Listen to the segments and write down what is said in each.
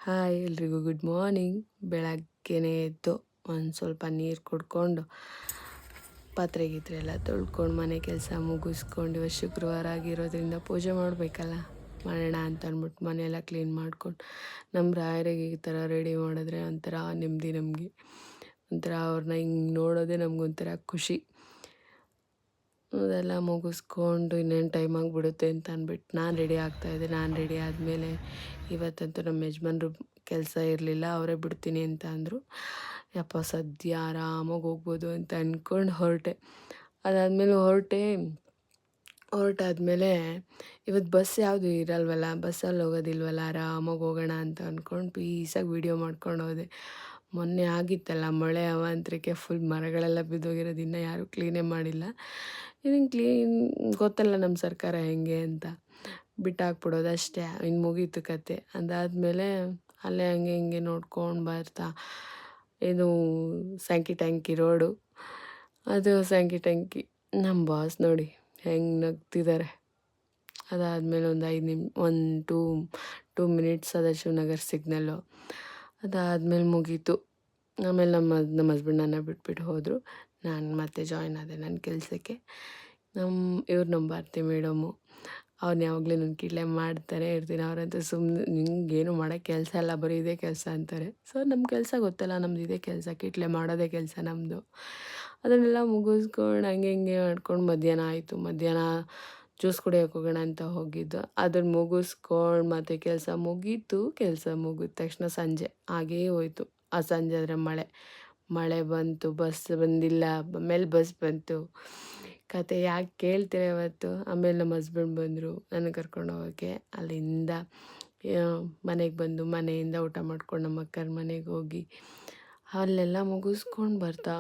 Hi ಎಲ್ರಿಗೂ good morning. ಬೆಳಗ್ಗೆನೇ ಎದ್ದು ಒಂದು ಸ್ವಲ್ಪ ನೀರು ಕುಡ್ಕೊಂಡು ಪಾತ್ರೆ ಗೀತ್ರೆ ಎಲ್ಲ ತೊಳ್ಕೊಂಡು ಮನೆ ಕೆಲಸ ಮುಗಿಸ್ಕೊಂಡು ಇವತ್ತು ಶುಕ್ರವಾರ ಆಗಿರೋದ್ರಿಂದ ಪೂಜೆ ಮಾಡಬೇಕಲ್ಲ, ಮಾಡೋಣ ಅಂತ ಅಂದ್ಬಿಟ್ಟು ಮನೆಯೆಲ್ಲ ಕ್ಲೀನ್ ಮಾಡ್ಕೊಂಡು ನಮ್ಮ ರಾಯರಿಗೆ ಈ ಥರ ರೆಡಿ ಮಾಡಿದ್ರೆ ಒಂಥರ ನೆಮ್ಮದಿ. ನಮಗೆ ಒಂಥರ ಅವ್ರನ್ನ ಹಿಂಗೆ ನೋಡೋದೇ ನಮಗೊಂಥರ ಖುಷಿ. ಅದೆಲ್ಲ ಮುಗಿಸ್ಕೊಂಡು ಇನ್ನೇನು ಟೈಮ್ ಆಗಿಬಿಡುತ್ತೆ ಅಂತ ಅಂದ್ಬಿಟ್ಟು ನಾನು ರೆಡಿ ಆಗ್ತಾಯಿದ್ದೆ. ನಾನು ರೆಡಿ ಆದಮೇಲೆ ಇವತ್ತಂತೂ ನಮ್ಮ ಯಜಮಾನ್ರು ಕೆಲಸ ಇರಲಿಲ್ಲ, ಅವರೇ ಬಿಡ್ತೀನಿ ಅಂತ ಅಂದರು. ಯಪ್ಪ ಸದ್ಯ ಆರಾಮಾಗಿ ಹೋಗ್ಬೋದು ಅಂತ ಅಂದ್ಕೊಂಡು ಹೊರಟೆ. ಅದಾದಮೇಲೆ ಹೊರಟಾದ್ಮೇಲೆ ಇವತ್ತು ಬಸ್ ಯಾವುದು ಇರಲ್ವಲ್ಲ, ಬಸ್ಸಲ್ಲಿ ಹೋಗೋದಿಲ್ವಲ್ಲ, ಆರಾಮಾಗಿ ಹೋಗೋಣ ಅಂತ ಅಂದ್ಕೊಂಡು ಪೀಸಾಗಿ ವೀಡಿಯೋ ಮಾಡ್ಕೊಂಡು ಹೋದೆ. ಮೊನ್ನೆ ಆಗಿತ್ತಲ್ಲ ಮಳೆ, ಅವಾಂತರಕ್ಕೆ ಫುಲ್ ಮರಗಳೆಲ್ಲ ಬಿದ್ದೋಗಿರೋದು, ಇನ್ನೂ ಯಾರೂ ಕ್ಲೀನೇ ಮಾಡಿಲ್ಲ. ಇದನ್ನು ಕ್ಲೀನ್ ಗೊತ್ತಲ್ಲ ನಮ್ಮ ಸರ್ಕಾರ ಹೆಂಗೆ ಅಂತ, ಬಿಟ್ಟಾಕ್ಬಿಡೋದು ಅಷ್ಟೇ, ಇನ್ನು ಮುಗೀತು ಕತೆ. ಅದಾದಮೇಲೆ ಅಲ್ಲೇ ಹಂಗೆ ಹಿಂಗೆ ನೋಡ್ಕೊಂಡು ಬರ್ತಾ ಇದು ಸ್ಯಾಂಕಿ ಟ್ಯಾಂಕಿ ರೋಡು, ಅದು ಸ್ಯಾಂಕಿ ಟ್ಯಾಂಕಿ ನಮ್ಮ ಬಾಸ್ ನೋಡಿ ಹೆಂಗೆ ನಗ್ತಿದ್ದಾರೆ. ಅದಾದಮೇಲೆ ಒಂದು 2 ಮಿನಿಟ್ಸ್ ಶಿವನಗರ್ ಸಿಗ್ನಲ್ಲು. ಅದಾದಮೇಲೆ ಮುಗೀತು. ಆಮೇಲೆ ನಮ್ಮ ಹಸ್ಬೆಂಡ್ ನನ್ನ ಬಿಟ್ಬಿಟ್ಟು ಹೋದರು. ನಾನು ಮತ್ತೆ ಜಾಯ್ನ್ ಆದೆ ನನ್ನ ಕೆಲಸಕ್ಕೆ. ನಮ್ಮ ಭಾರತಿ ಮೇಡಮು, ಅವ್ರನ್ನ ಯಾವಾಗಲೂ ನನ್ನ ಕಿಡ್ಲೆ ಮಾಡ್ತಾನೆ ಇರ್ತೀನಿ. ಅವರಂತೂ ಸುಮ್ಮನೆ ನಿಂಗೇನು ಮಾಡೋಕ್ಕೆ ಕೆಲಸ ಇಲ್ಲ, ಬರೀ ಇದೇ ಕೆಲಸ ಅಂತಾರೆ. ಸೊ ನಮ್ಮ ಕೆಲಸ ಗೊತ್ತಲ್ಲ, ನಮ್ದು ಇದೇ ಕೆಲಸ, ಕಿಟ್ಲೆ ಮಾಡೋದೇ ಕೆಲಸ ನಮ್ಮದು. ಅದನ್ನೆಲ್ಲ ಮುಗಿಸ್ಕೊಂಡು ಹಂಗೆ ಹಿಂಗೆ ಮಾಡ್ಕೊಂಡು ಮಧ್ಯಾಹ್ನ ಆಯಿತು. ಮಧ್ಯಾಹ್ನ ಜ್ಯೂಸ್ ಕುಡಿಯೋಕೆ ಹೋಗೋಣ ಅಂತ ಹೋಗಿದ್ದು. ಅದನ್ನು ಮುಗಿಸ್ಕೊಂಡು ಮತ್ತು ಕೆಲಸ ಮುಗಿದ ತಕ್ಷಣ ಸಂಜೆ ಆಗೇ ಹೋಯ್ತು. ಆ ಸಂಜೆ ಆದರೆ ಮಳೆ ಬಂತು, ಬಸ್ ಬಂದಿಲ್ಲ, ಆಮೇಲೆ ಬಸ್ ಬಂತು. ಕತೆ ಯಾಕೆ ಕೇಳ್ತೀರ ಇವತ್ತು. ಆಮೇಲೆ ನಮ್ಮ ಹಸ್ಬೆಂಡ್ ಬಂದರು ನನಗೆ ಕರ್ಕೊಂಡು ಹೋಗೋಕ್ಕೆ. ಅಲ್ಲಿಂದ ಮನೆಗೆ ಬಂದು ಮನೆಯಿಂದ ಊಟ ಮಾಡ್ಕೊಂಡು ನಮ್ಮ ಅಕ್ಕರ ಮನೆಗೆ ಹೋಗಿ ಅಲ್ಲೆಲ್ಲ ಮುಗಿಸ್ಕೊಂಡು ಬರ್ತಾ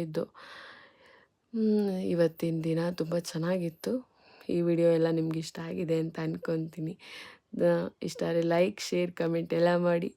ಇದ್ದು. ಇವತ್ತಿನ ದಿನ ತುಂಬ ಚೆನ್ನಾಗಿತ್ತು. ಈ ವಿಡಿಯೋ ಎಲ್ಲ ನಿಮ್ಗೆ ಇಷ್ಟ ಆಗಿದೆ ಅಂತ ಅಂದ್ಕೊತೀನಿ. ಇಷ್ಟ ಆದರೆ ಲೈಕ್, ಶೇರ್, ಕಮೆಂಟ್ ಎಲ್ಲ ಮಾಡಿ.